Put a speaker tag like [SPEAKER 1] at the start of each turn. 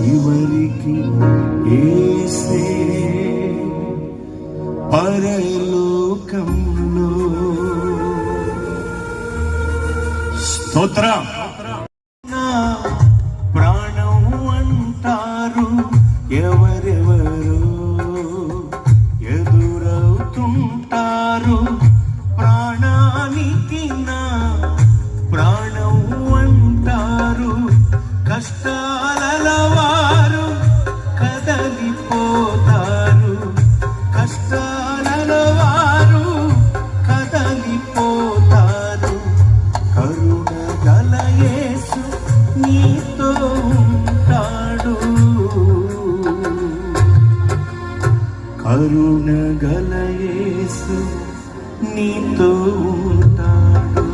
[SPEAKER 1] చివరికి యేసే పరలోకంలో. స్తోత్రం. నా ప్రాణం అంటారు ఎవరెవరు ఎదురవుతుంటారు, ప్రాణానికి నా ప్రాణం అంటారు. కష్టాల వారు కదలిపోతారు, కష్టాల వారు కదలిపోతారు. కరుణ గల యేసు నీతో ఉంటాడు, కరుణ గల యేసు నీతో ఉంటాడు.